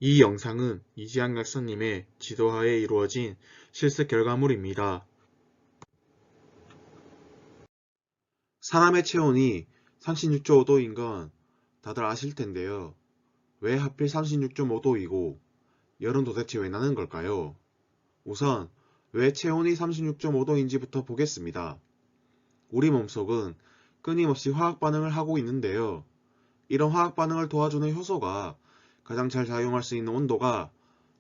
이 영상은 이지한 약사님의 지도하에 이루어진 실습 결과물입니다. 사람의 체온이 36.5도인 건 다들 아실 텐데요. 왜 하필 36.5도이고 열은 도대체 왜 나는 걸까요? 우선 왜 체온이 36.5도인지부터 보겠습니다. 우리 몸속은 끊임없이 화학 반응을 하고 있는데요. 이런 화학 반응을 도와주는 효소가 가장 잘 작용할 수 있는 온도가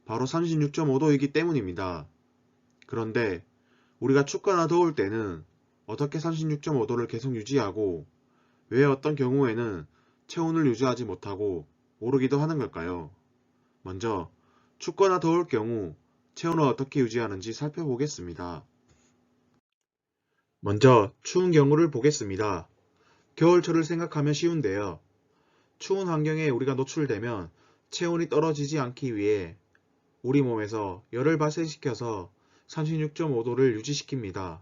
바로 36.5도이기 때문입니다. 그런데 우리가 춥거나 더울 때는 어떻게 36.5도를 계속 유지하고 왜 어떤 경우에는 체온을 유지하지 못하고 오르기도 하는 걸까요? 먼저 춥거나 더울 경우 체온을 어떻게 유지하는지 살펴보겠습니다. 먼저 추운 경우를 보겠습니다. 겨울철을 생각하면 쉬운데요. 추운 환경에 우리가 노출되면 체온이 떨어지지 않기 위해 우리 몸에서 열을 발생시켜서 36.5도를 유지시킵니다.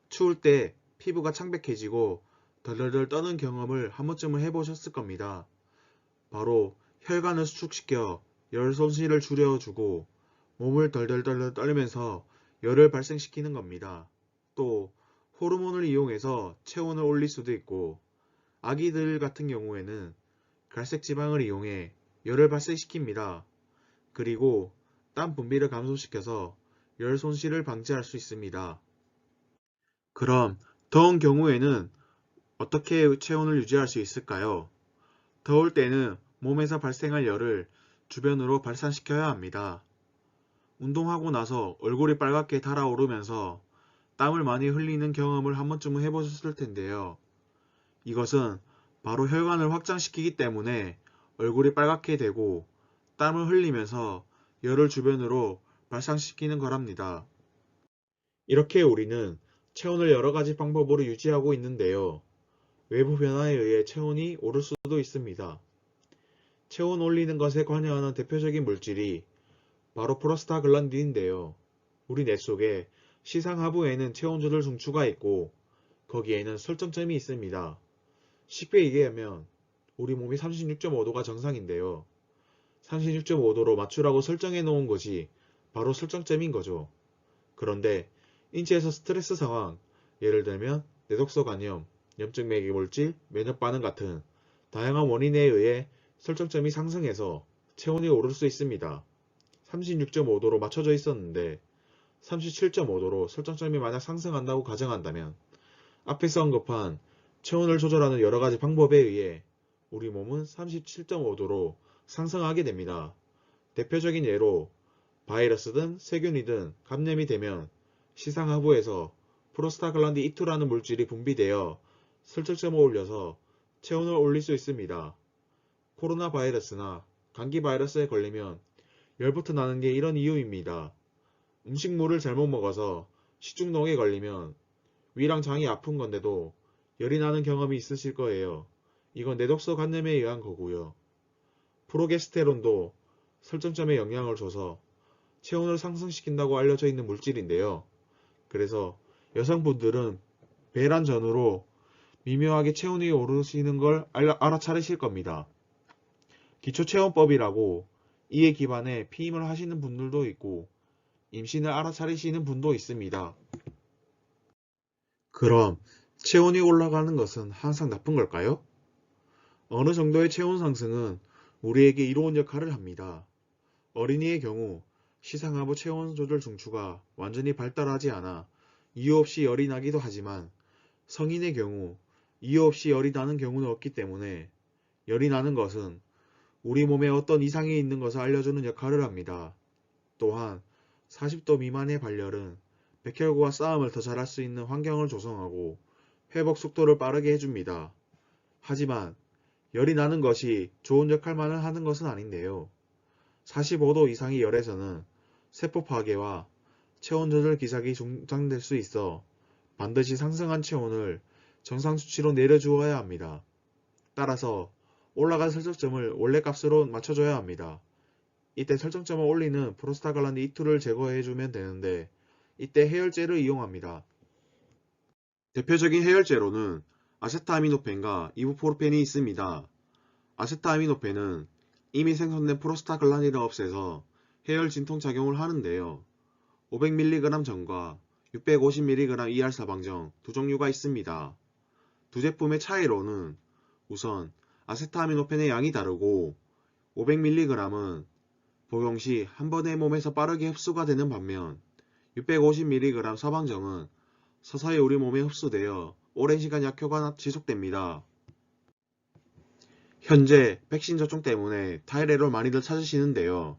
추울 때 피부가 창백해지고 덜덜덜 떠는 경험을 한 번쯤은 해보셨을 겁니다. 바로 혈관을 수축시켜 열 손실을 줄여주고 몸을 덜덜덜 떨면서 열을 발생시키는 겁니다. 또 호르몬을 이용해서 체온을 올릴 수도 있고 아기들 같은 경우에는 갈색 지방을 이용해 열을 발생시킵니다. 그리고 땀 분비를 감소시켜서 열 손실을 방지할 수 있습니다. 그럼 더운 경우에는 어떻게 체온을 유지할 수 있을까요? 더울 때는 몸에서 발생할 열을 주변으로 발산시켜야 합니다. 운동하고 나서 얼굴이 빨갛게 달아오르면서 땀을 많이 흘리는 경험을 한 번쯤은 해보셨을 텐데요. 이것은 바로 혈관을 확장시키기 때문에 얼굴이 빨갛게 되고 땀을 흘리면서 열을 주변으로 발산시키는 거랍니다. 이렇게 우리는 체온을 여러 가지 방법으로 유지하고 있는데요. 외부 변화에 의해 체온이 오를 수도 있습니다. 체온 올리는 것에 관여하는 대표적인 물질이 바로 프로스타글란딘인데요. 우리 뇌 속에 시상하부에는 체온 조절 중추가 있고 거기에는 설정점이 있습니다. 쉽게 얘기하면 우리 몸이 36.5도가 정상인데요. 36.5도로 맞추라고 설정해 놓은 것이 바로 설정점인 거죠. 그런데 인체에서 스트레스 상황, 예를 들면 뇌독소 간염, 염증 매개물질, 면역 반응 같은 다양한 원인에 의해 설정점이 상승해서 체온이 오를 수 있습니다. 36.5도로 맞춰져 있었는데 37.5도로 설정점이 만약 상승한다고 가정한다면 앞에서 언급한 체온을 조절하는 여러가지 방법에 의해 우리 몸은 37.5도로 상승하게 됩니다. 대표적인 예로 바이러스든 세균이든 감염이 되면 시상하부에서 프로스타글란딘2라는 물질이 분비되어 설정점을 올려서 체온을 올릴 수 있습니다. 코로나 바이러스나 감기 바이러스에 걸리면 열부터 나는 게 이런 이유입니다. 음식물을 잘못 먹어서 식중독에 걸리면 위랑 장이 아픈 건데도 열이 나는 경험이 있으실 거예요. 이건 뇌독소 간염에 의한 거고요. 프로게스테론도 설정점에 영향을 줘서 체온을 상승시킨다고 알려져 있는 물질인데요. 그래서 여성분들은 배란 전후로 미묘하게 체온이 오르시는 걸 알아차리실 겁니다. 기초체온법이라고 이에 기반해 피임을 하시는 분들도 있고 임신을 알아차리시는 분도 있습니다. 그럼 체온이 올라가는 것은 항상 나쁜 걸까요? 어느 정도의 체온 상승은 우리에게 이로운 역할을 합니다. 어린이의 경우 시상하부 체온 조절 중추가 완전히 발달하지 않아 이유 없이 열이 나기도 하지만 성인의 경우 이유 없이 열이 나는 경우는 없기 때문에 열이 나는 것은 우리 몸에 어떤 이상이 있는 것을 알려주는 역할을 합니다. 또한 40도 미만의 발열은 백혈구와 싸움을 더 잘할 수 있는 환경을 조성하고 회복 속도를 빠르게 해줍니다. 하지만 열이 나는 것이 좋은 역할만을 하는 것은 아닌데요. 45도 이상의 열에서는 세포 파괴와 체온 조절 기작이 중단될 수 있어 반드시 상승한 체온을 정상 수치로 내려주어야 합니다. 따라서 올라간 설정점을 원래 값으로 맞춰줘야 합니다. 이때 설정점을 올리는 프로스타글란딘2를 제거해주면 되는데 이때 해열제를 이용합니다. 대표적인 해열제로는 아세트아미노펜과 이부프로펜이 있습니다. 아세트아미노펜은 이미 생성된 프로스타글란딘을 없애서 해열 진통작용을 하는데요. 500mg 전과 650mg ER 사방정 두 종류가 있습니다. 두 제품의 차이로는 우선 아세트아미노펜의 양이 다르고 500mg은 복용 시 한 번에 몸에서 빠르게 흡수가 되는 반면 650mg 사방정은 서서히 우리 몸에 흡수되어 오랜 시간 약효가 지속됩니다. 현재 백신 접종 때문에 타이레놀 많이들 찾으시는데요.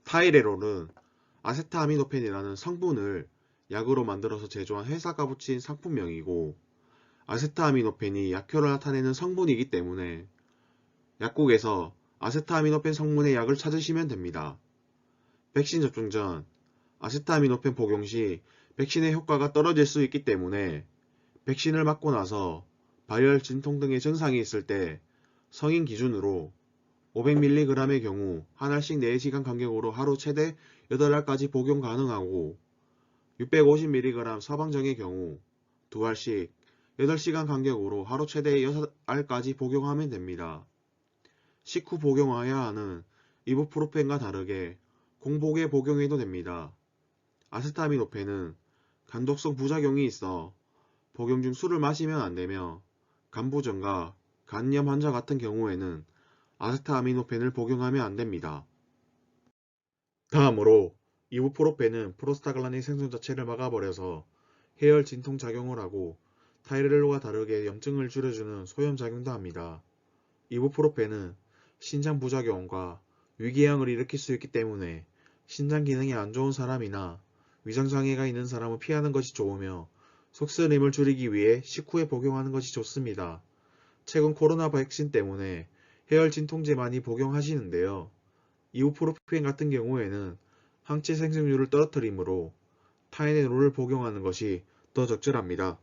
타이레놀은 아세트아미노펜이라는 성분을 약으로 만들어서 제조한 회사가 붙인 상품명이고 아세트아미노펜이 약효를 나타내는 성분이기 때문에 약국에서 아세트아미노펜 성분의 약을 찾으시면 됩니다. 백신 접종 전 아세트아미노펜 복용 시 백신의 효과가 떨어질 수 있기 때문에 백신을 맞고 나서 발열, 진통 등의 증상이 있을 때 성인 기준으로 500mg의 경우 한 알씩 4시간 간격으로 하루 최대 8알까지 복용 가능하고 650mg 서방정의 경우 2알씩 8시간 간격으로 하루 최대 6알까지 복용하면 됩니다. 식후 복용해야 하는 이부프로펜과 다르게 공복에 복용해도 됩니다. 아세타미노펜은 간독성 부작용이 있어 복용 중 술을 마시면 안되며 간부전과 간염 환자 같은 경우에는 아세타미노펜을 복용하면 안됩니다. 다음으로 이부프로펜은 프로스타글란딘 생성 자체를 막아버려서 해열 진통 작용을 하고 타이레놀과 다르게 염증을 줄여주는 소염작용도 합니다. 이부프로펜은 신장 부작용과 위궤양을 일으킬 수 있기 때문에 신장 기능이 안 좋은 사람이나 위장장애가 있는 사람은 피하는 것이 좋으며 속쓰림을 줄이기 위해 식후에 복용하는 것이 좋습니다. 최근 코로나 백신 때문에 해열 진통제 많이 복용하시는데요. 이부프로펜 같은 경우에는 항체 생성률을 떨어뜨리므로 타이레놀을 복용하는 것이 더 적절합니다.